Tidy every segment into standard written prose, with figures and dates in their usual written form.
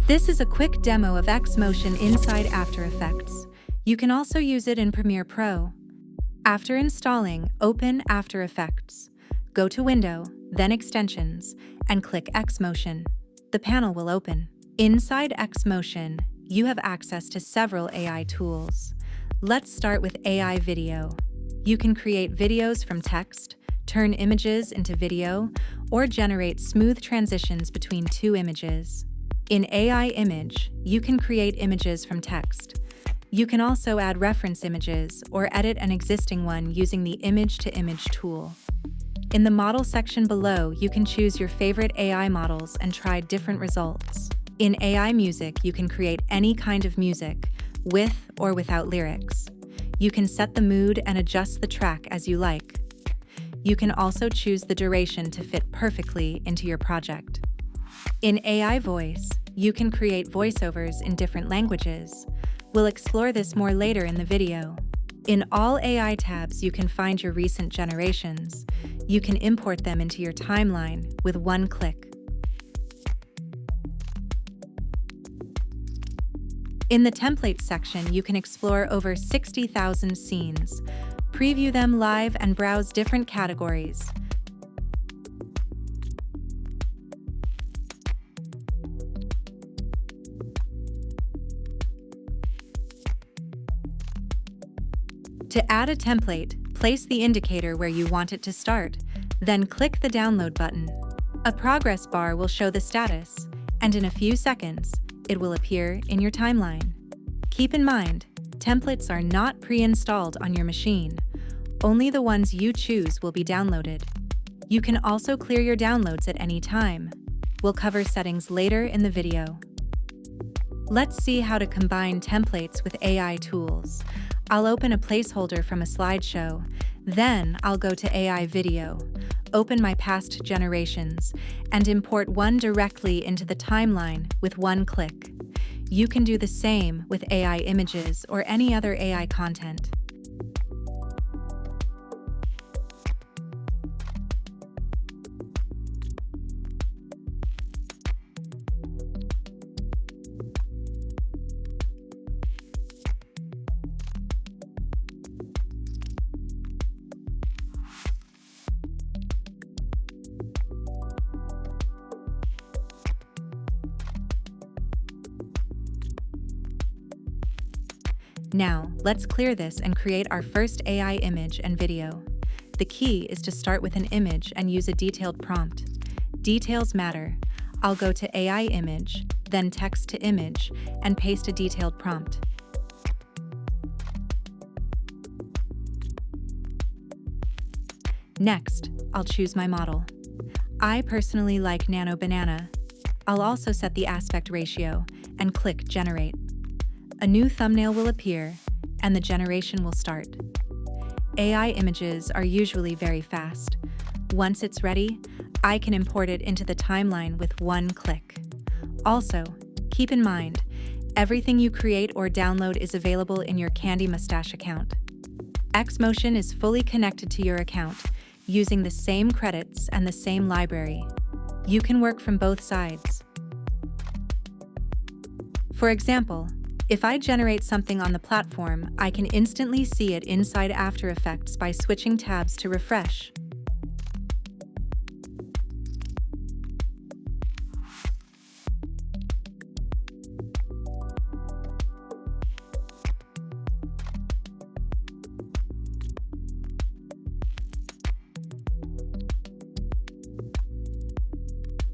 This is a quick demo of Xmotion inside After Effects. You can also use it in Premiere Pro. After installing, open After Effects. Go to Window, then Extensions, and click Xmotion. The panel will open. Inside Xmotion, you have access to several AI tools. Let's start with AI Video. You can create videos from text, turn images into video, or generate smooth transitions between two images. In AI Image, you can create images from text. You can also add reference images or edit an existing one using the Image-to-Image tool. In the Model section below, you can choose your favorite AI models and try different results. In AI Music, you can create any kind of music, with or without lyrics. You can set the mood and adjust the track as you like. You can also choose the duration to fit perfectly into your project. In AI Voice, you can create voiceovers in different languages. We'll explore this more later in the video. In all AI tabs, you can find your recent generations. You can import them into your timeline with one click. In the Templates section, you can explore over 60,000 scenes, preview them live, and browse different categories. To add a template, place the indicator where you want it to start, then click the Download button. A progress bar will show the status, and in a few seconds, it will appear in your timeline. Keep in mind, templates are not pre-installed on your machine. Only the ones you choose will be downloaded. You can also clear your downloads at any time. We'll cover settings later in the video. Let's see how to combine templates with AI tools. I'll open a placeholder from a slideshow. Then I'll go to AI Video, open my past generations, and import one directly into the timeline with one click. You can do the same with AI images or any other AI content. Now, let's clear this and create our first AI image and video. The key is to start with an image and use a detailed prompt. Details matter. I'll go to AI image, then text to image, and paste a detailed prompt. Next, I'll choose my model. I personally like Nano Banana. I'll also set the aspect ratio and click Generate. A new thumbnail will appear, and the generation will start. AI images are usually very fast. Once it's ready, I can import it into the timeline with one click. Also, keep in mind, everything you create or download is available in your CandyMustache account. Xmotion is fully connected to your account, using the same credits and the same library. You can work from both sides. For example, if I generate something on the platform, I can instantly see it inside After Effects by switching tabs to refresh.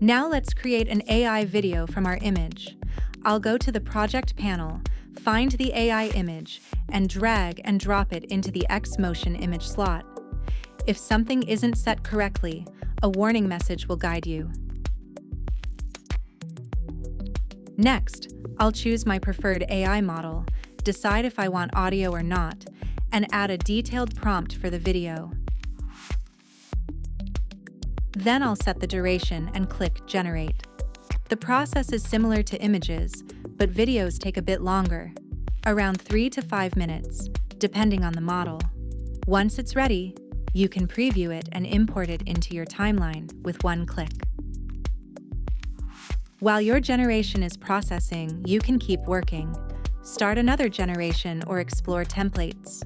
Now let's create an AI video from our image. I'll go to the Project panel, find the AI image, and drag and drop it into the Xmotion image slot. If something isn't set correctly, a warning message will guide you. Next, I'll choose my preferred AI model, decide if I want audio or not, and add a detailed prompt for the video. Then I'll set the duration and click Generate. The process is similar to images, but videos take a bit longer, around 3 to 5 minutes, depending on the model. Once it's ready, you can preview it and import it into your timeline with one click. While your generation is processing, you can keep working. Start another generation or explore templates.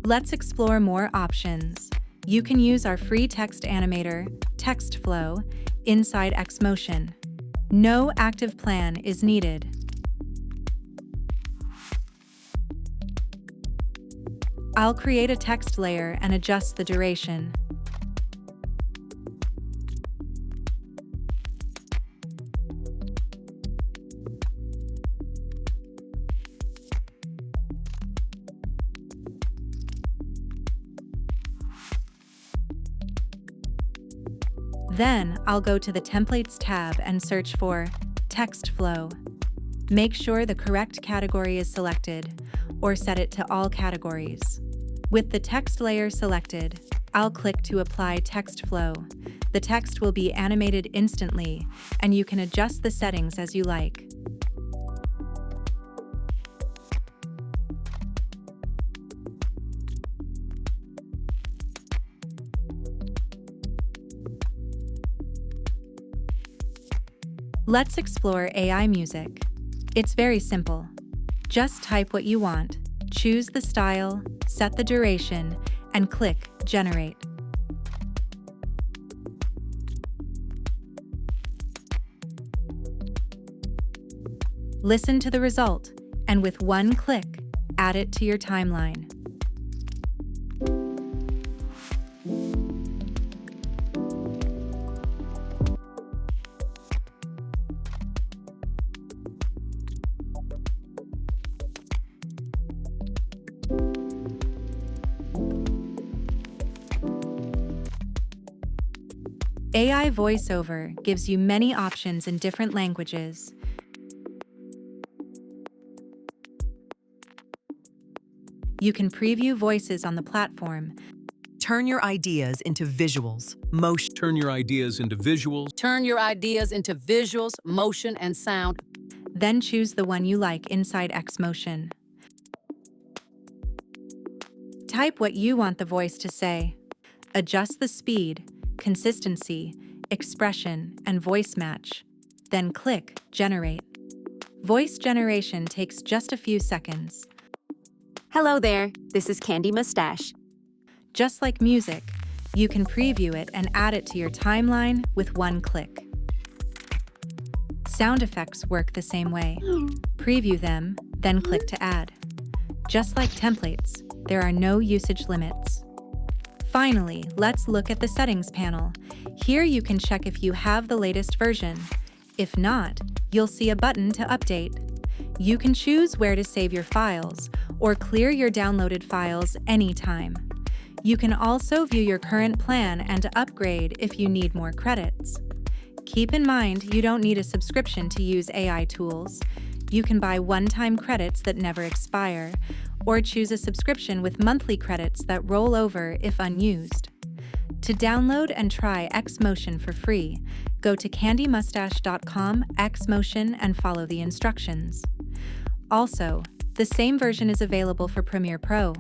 Let's explore more options. You can use our free text animator, TextFlow, inside Xmotion. No active plan is needed. I'll create a text layer and adjust the duration. Then I'll go to the Templates tab and search for TextFlow. Make sure the correct category is selected, or set it to all categories. With the text layer selected, I'll click to apply TextFlow. The text will be animated instantly, and you can adjust the settings as you like. Let's explore AI music. It's very simple. Just type what you want, choose the style, set the duration, and click Generate. Listen to the result, and with one click, add it to your timeline. AI voiceover gives you many options in different languages. You can preview voices on the platform. Turn your ideas into visuals, motion. Turn your ideas into visuals. Turn your ideas into visuals, motion, and sound. Then choose the one you like inside Xmotion. Type what you want the voice to say. Adjust the speed, consistency, expression, and voice match. Then click Generate. Voice generation takes just a few seconds. Hello there, this is CandyMustache. Just like music, you can preview it and add it to your timeline with one click. Sound effects work the same way. Preview them, then click to add. Just like templates, there are no usage limits. Finally, let's look at the settings panel. Here you can check if you have the latest version. If not, you'll see a button to update. You can choose where to save your files or clear your downloaded files anytime. You can also view your current plan and upgrade if you need more credits. Keep in mind, you don't need a subscription to use AI tools. You can buy one-time credits that never expire, or choose a subscription with monthly credits that roll over if unused. To download and try Xmotion for free, go to CandyMustache.com, Xmotion, and follow the instructions. Also, the same version is available for Premiere Pro.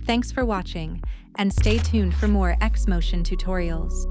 Thanks for watching, and stay tuned for more Xmotion tutorials.